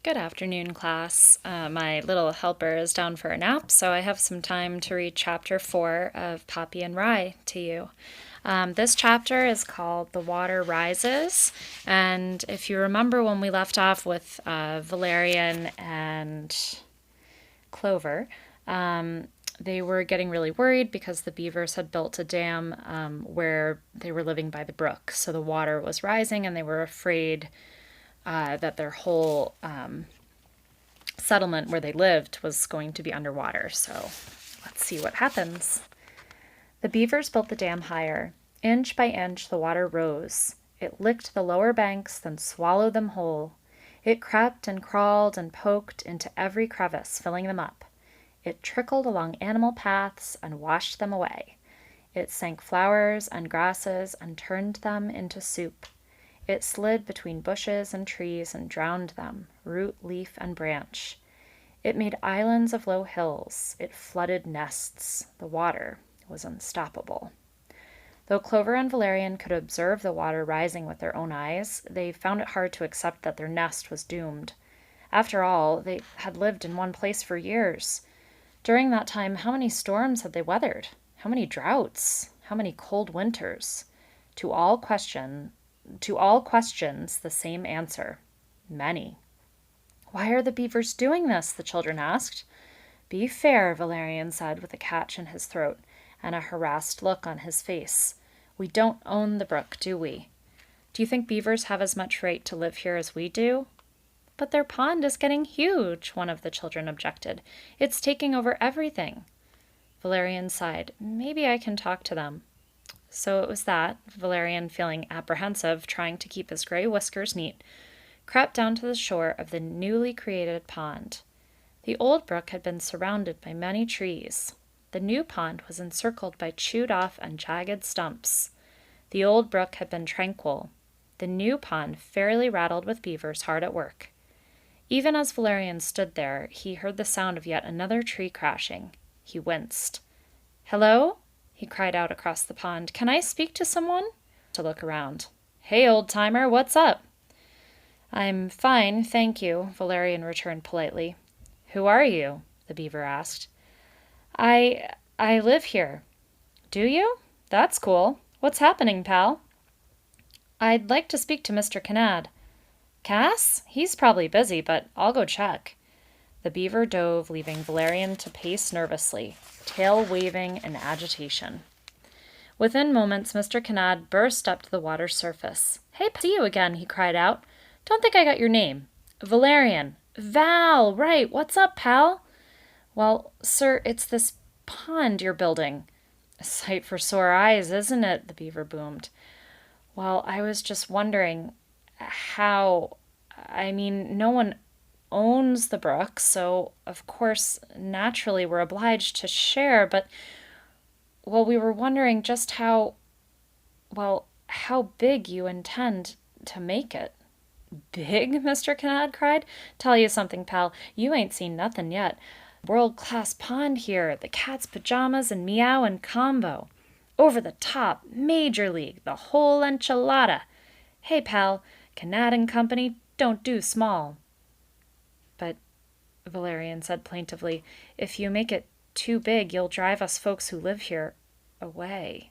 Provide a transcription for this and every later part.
Good afternoon, class. My little helper is down for a nap, so I have some time to read chapter 4 of Poppy and Rye to you. This chapter is called The Water Rises, and if you remember when we left off with Valerian and Clover, they were getting really worried because the beavers had built a dam where they were living by the brook, so the water was rising and they were afraid that their whole settlement where they lived was going to be underwater. So let's see what happens. The beavers built the dam higher. Inch by inch, the water rose. It licked the lower banks, then swallowed them whole. It crept and crawled and poked into every crevice, filling them up. It trickled along animal paths and washed them away. It sank flowers and grasses and turned them into soup. It slid between bushes and trees and drowned them, root, leaf, and branch. It made islands of low hills. It flooded nests. The water was unstoppable. Though Clover and Valerian could observe the water rising with their own eyes, they found it hard to accept that their nest was doomed. After all, they had lived in one place for years. During that time, how many storms had they weathered? How many droughts? How many cold winters? To all questions, the same answer: many. Why are the beavers doing this? The children asked. Be fair, Valerian said with a catch in his throat and a harassed look on his face. We don't own the brook, do we? Do you think beavers have as much right to live here as we do? But their pond is getting huge, one of the children objected. It's taking over everything. Valerian sighed. Maybe I can talk to them. So it was that Valerian, feeling apprehensive, trying to keep his gray whiskers neat, crept down to the shore of the newly created pond. The old brook had been surrounded by many trees. The new pond was encircled by chewed-off and jagged stumps. The old brook had been tranquil. The new pond fairly rattled with beavers hard at work. Even as Valerian stood there, he heard the sound of yet another tree crashing. He winced. Hello? He cried out across the pond. Can I speak to someone? To look around. Hey, old-timer, what's up? I'm fine, thank you, Valerian returned politely. Who are you? The beaver asked. I live here. Do you? That's cool. What's happening, pal? I'd like to speak to Mr. Canad. Cass? He's probably busy, but I'll go check. The beaver dove, leaving Valerian to pace nervously, tail waving in agitation. Within moments, Mr. Canad burst up to the water's surface. Hey, see you again, he cried out. Don't think I got your name. Valerian. Val, right. What's up, pal? Well, sir, it's this pond you're building. A sight for sore eyes, isn't it? The beaver boomed. Well, I was just wondering how... no one owns the brook, so of course, naturally, we're obliged to share, but, well, we were wondering just how big you intend to make it. Big? Mr. Canad cried. Tell you something, pal, you ain't seen nothing yet. World-class pond here, the cat's pajamas and meow and combo. Over the top, major league, the whole enchilada. Hey, pal, Canad and Company don't do small. But, Valerian said plaintively, if you make it too big, you'll drive us folks who live here away.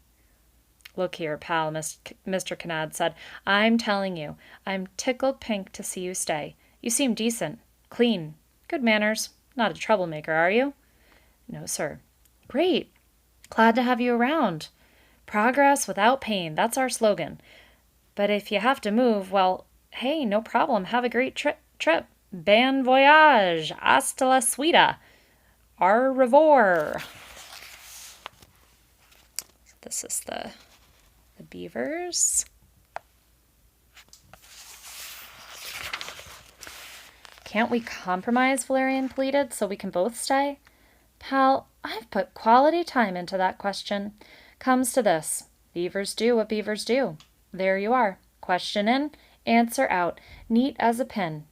Look here, pal, Mr. Canad said. I'm telling you, I'm tickled pink to see you stay. You seem decent, clean, good manners. Not a troublemaker, are you? No, sir. Great. Glad to have you around. Progress without pain, that's our slogan. But if you have to move, well, hey, no problem. Have a great trip. Bon voyage. Hasta la suita. Au revoir. This is the beavers. Can't we compromise, Valerian pleaded, so we can both stay? Pal, I've put quality time into that question. Comes to this. Beavers do what beavers do. There you are. Question in, answer out. Neat as a pin.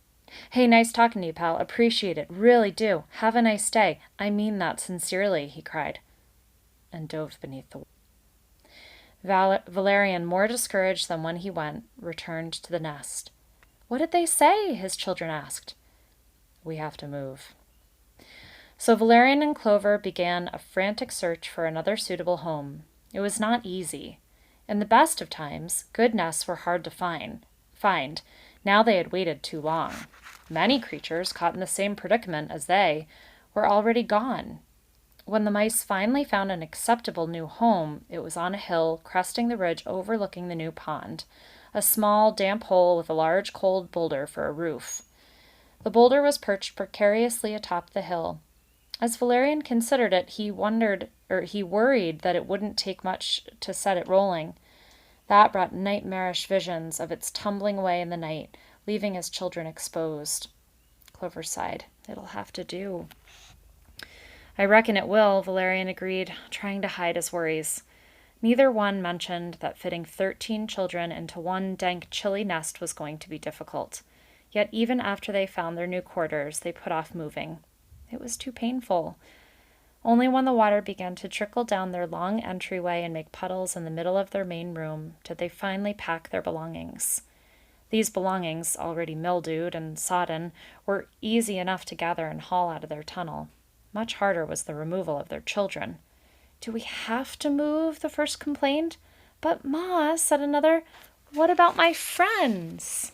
Hey, nice talking to you, pal. Appreciate it. Really do. Have a nice day. I mean that sincerely, he cried, and dove beneath the water. Valerian, more discouraged than when he went, returned to the nest. What did they say? His children asked. We have to move. So Valerian and Clover began a frantic search for another suitable home. It was not easy. In the best of times, good nests were hard to find. Now they had waited too long. Many creatures caught in the same predicament as they were already gone. When the mice finally found an acceptable new home, it was on a hill cresting the ridge overlooking the new pond, a small, damp hole with a large cold boulder for a roof. The boulder was perched precariously atop the hill. As Valerian considered it, he worried that it wouldn't take much to set it rolling. That brought nightmarish visions of its tumbling away in the night, leaving his children exposed. Clover sighed. It'll have to do. I reckon it will, Valerian agreed, trying to hide his worries. Neither one mentioned that fitting 13 children into one dank, chilly nest was going to be difficult. Yet even after they found their new quarters, they put off moving. It was too painful. Only when the water began to trickle down their long entryway and make puddles in the middle of their main room did they finally pack their belongings. These belongings, already mildewed and sodden, were easy enough to gather and haul out of their tunnel. Much harder was the removal of their children. "Do we have to move?" the first complained. "But, Ma," said another, "what about my friends?"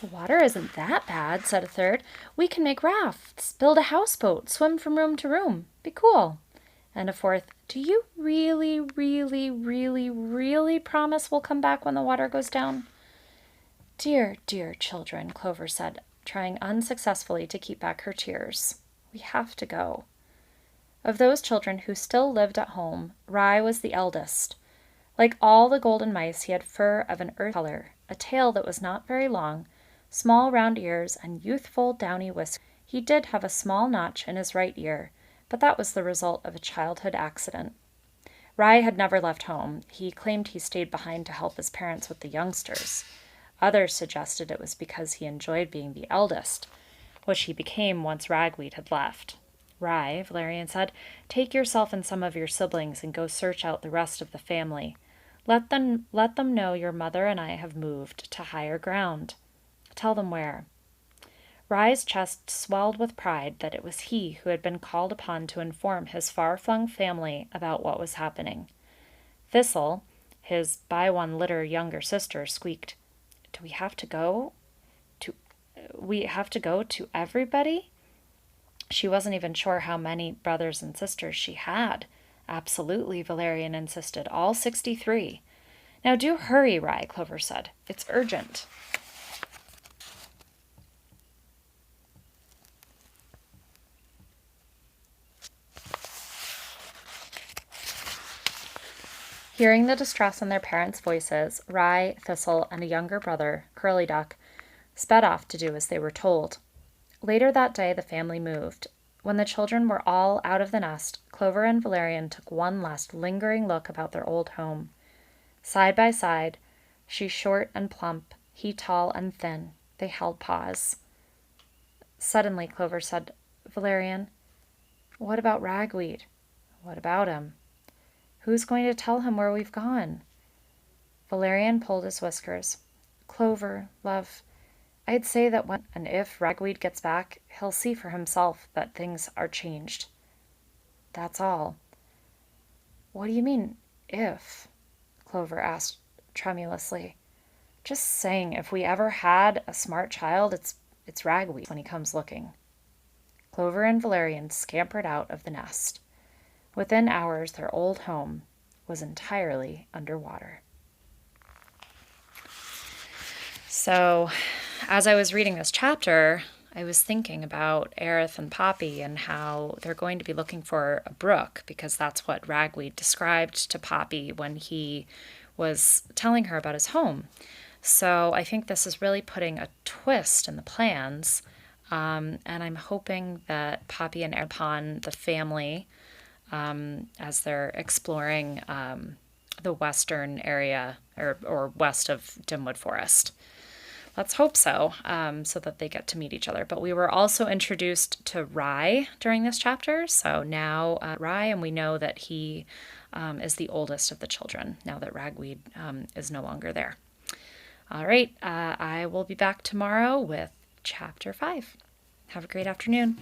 "The water isn't that bad," said a third. "We can make rafts, build a houseboat, swim from room to room. Be cool." And a fourth, "Do you really, really, really, really promise we'll come back when the water goes down?" "Dear, dear children," Clover said, trying unsuccessfully to keep back her tears. "We have to go." Of those children who still lived at home, Rye was the eldest. Like all the golden mice, he had fur of an earth color, a tail that was not very long, small round ears, and youthful downy whiskers. He did have a small notch in his right ear, but that was the result of a childhood accident. Rye had never left home. He claimed he stayed behind to help his parents with the youngsters. Others suggested it was because he enjoyed being the eldest, which he became once Ragweed had left. "Rye," Valerian said, "take yourself and some of your siblings and go search out the rest of the family. Let them know your mother and I have moved to higher ground. Tell them where." Rye's chest swelled with pride that it was he who had been called upon to inform his far-flung family about what was happening. Thistle, his by-one-litter younger sister, squeaked, "Do we have to go? We have to go to everybody?" She wasn't even sure how many brothers and sisters she had. "Absolutely," Valerian insisted, "all 63. "Now do hurry, Rye," Clover said. "It's urgent." Hearing the distress in their parents' voices, Rye, Thistle, and a younger brother, Curly Duck, sped off to do as they were told. Later that day, the family moved. When the children were all out of the nest, Clover and Valerian took one last lingering look about their old home. Side by side, she short and plump, he tall and thin, they held paws. Suddenly, Clover said, "Valerian, what about Ragweed? What about him? Who's going to tell him where we've gone?" Valerian pulled his whiskers. "Clover, love, I'd say that when and if Ragweed gets back, he'll see for himself that things are changed. That's all." "What do you mean, if?" Clover asked tremulously. "Just saying, if we ever had a smart child, it's Ragweed when he comes looking." Clover and Valerian scampered out of the nest. Within hours, their old home was entirely underwater. So, as I was reading this chapter, I was thinking about Aerith and Poppy and how they're going to be looking for a brook, because that's what Ragweed described to Poppy when he was telling her about his home. So I think this is really putting a twist in the plans, and I'm hoping that Poppy and Aerith upon the family as they're exploring the western area or west of Dimwood Forest. Let's hope so, so that they get to meet each other. But we were also introduced to Rye during this chapter. So now Rye, and we know that he is the oldest of the children, now that Ragweed is no longer there. All right, I will be back tomorrow with chapter 5. Have a great afternoon.